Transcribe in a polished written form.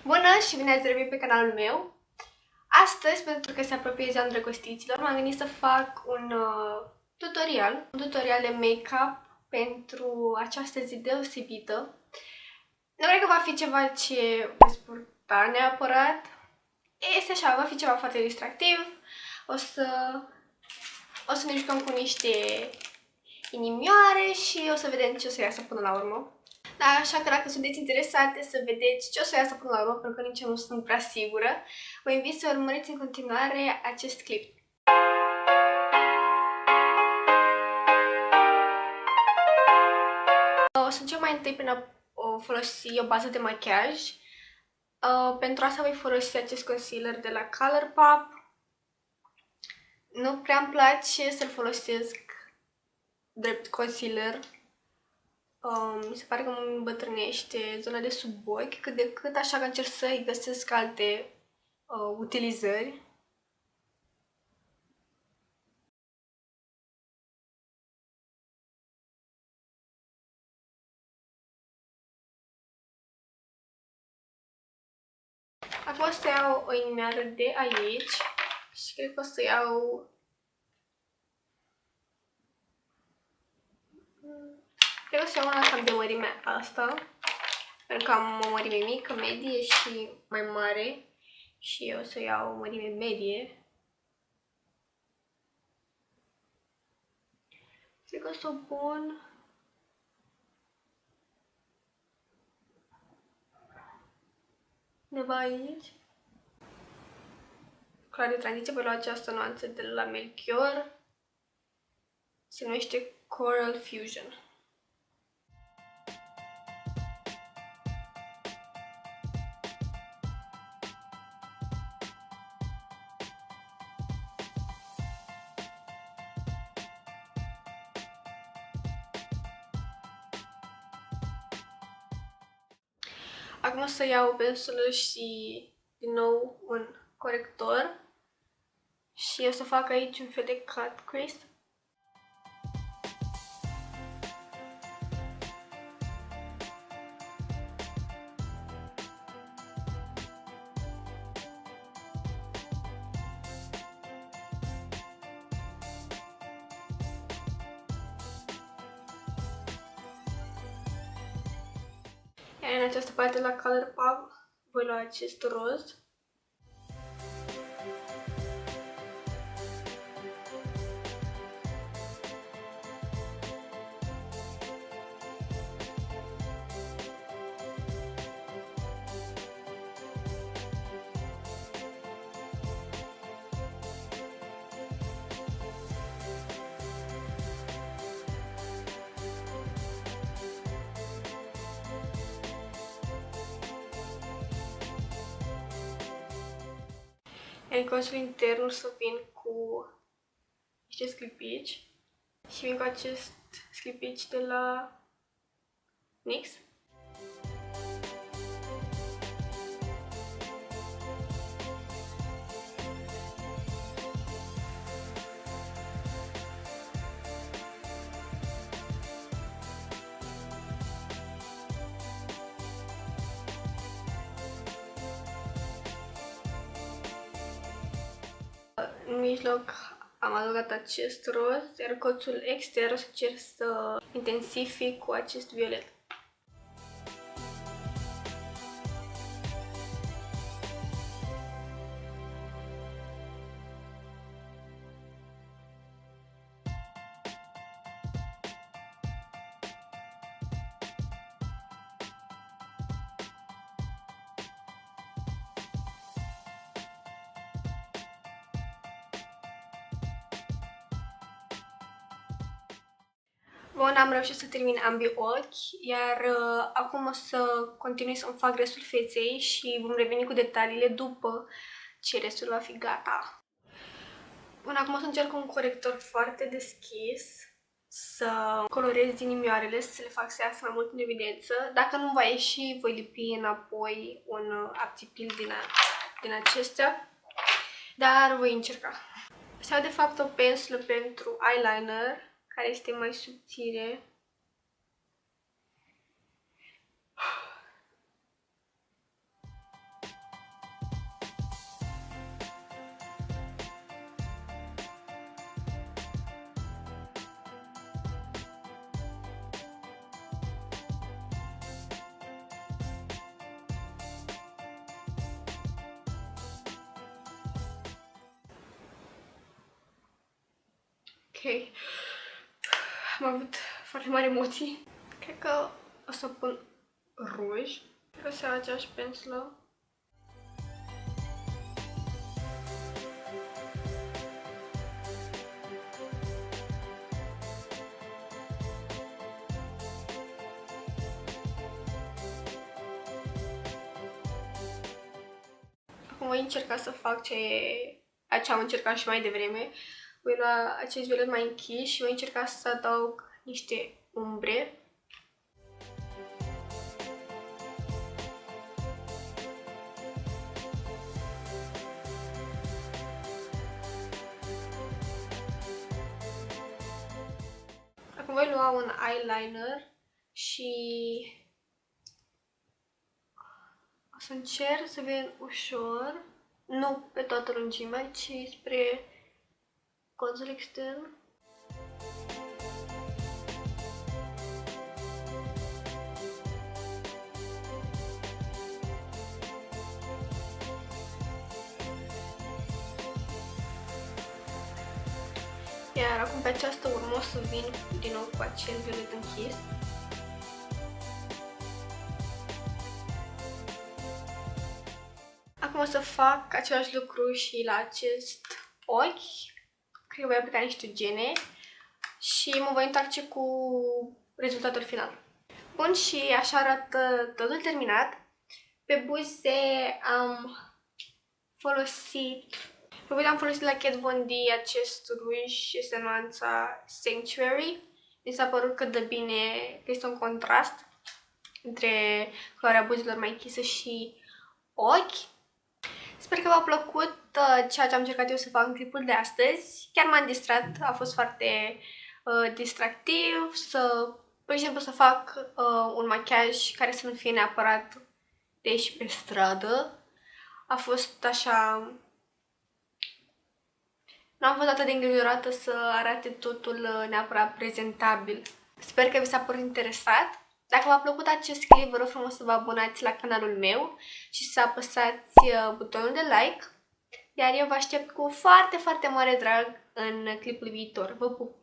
Bună și bine ați revenit pe canalul meu! Astăzi, pentru că se apropie ziua îndrăgostiților, m-am gândit să fac un tutorial de make-up pentru această zi deosebită. Nu cred că va fi ceva ce veți purta neapărat. Este așa, va fi ceva foarte distractiv. O să ne jucăm cu niște inimioare și o să vedem ce o să iasă până la urmă. Da, așa că dacă sunteți interesate să vedeți ce o să iasă până la urmă, pentru că nici eu nu sunt prea sigură, vă invit să urmăriți în continuare acest clip. O să încep mai întâi prin a folosi o bază de machiaj. Pentru asta voi folosi acest concealer de la Colourpop. Nu prea îmi place să-l folosesc drept concealer. Mi se pare că mă îmbătrânește zona de sub ochi cât de cât, așa că încerc să-i găsesc alte utilizări. Acum o să iau o inimioară de aici și cred că o să iau... Cred că o să iau una cam de mărimea asta, pentru că am o mărime mică, medie și mai mare și eu o să iau o mărime medie. Cred că o să o pun... undeva aici. Culoare de tranziție, voi lua această nuanță de la Melchior. Se numește Coral Fusion. Acum o să iau pensulul și din nou un corector și o să fac aici un fel de cut crease. Iar în această parte la Colourpop voi lua acest roz. Iar în conțul intern o să vin cu niște sclipici și vin cu acest sclipici de la NYX. În mijloc am adăugat acest roz, iar colțul extern o să încerc să intensific cu acest violet. Bun, am reușit să termin ambii ochi, iar acum o să continui să-mi fac restul feței și vom reveni cu detaliile după ce restul va fi gata. Bun, acum o să încerc un corector foarte deschis să colorez inimioarele, să le fac să iasă mai mult în evidență. Dacă nu va ieși, voi lipi înapoi un aptipil din acestea, dar voi încerca. Să iau de fapt o pensulă pentru eyeliner, care este mai subțire. Ok. Am avut foarte mari emoții. Cred că o să pun ruj. Cred că o să iau aceeași pensulă. Acum voi încerca să fac ce am încercat și mai devreme. Voi lua acest violet mai închis și voi încerca să adaug niște umbre. Acum voi lua un eyeliner și o să încerc să vin ușor, nu pe toată lungimea, ci spre colțul extern. Iar acum pe această urmă o să vin din nou cu acel violet închis. Acum o să fac același lucru și la acest ochi. Cred că voi aplica niște gene și mă voi întoarce cu rezultatul final. Bun, și așa arată totul terminat. Pe buze am folosit la Kat Von D acest ruj, este nuanța Sanctuary. Mi s-a părut că dă bine, că este un contrast între culoarea buzelor mai închisă și ochi. Sper că v-a plăcut ceea ce am încercat eu să fac în clipul de astăzi. Chiar m-am distrat, a fost foarte distractiv, pur și simplu să fac un machiaj care să nu fie neapărat de ieși pe stradă. A fost așa... Nu am fost atât de îngrijorată să arate totul neapărat prezentabil. Sper că vi s-a părut interesat. Dacă v-a plăcut acest clip, vă rog frumos să vă abonați la canalul meu și să apăsați butonul de like. Iar eu vă aștept cu foarte, foarte mare drag în clipul viitor. Vă pup!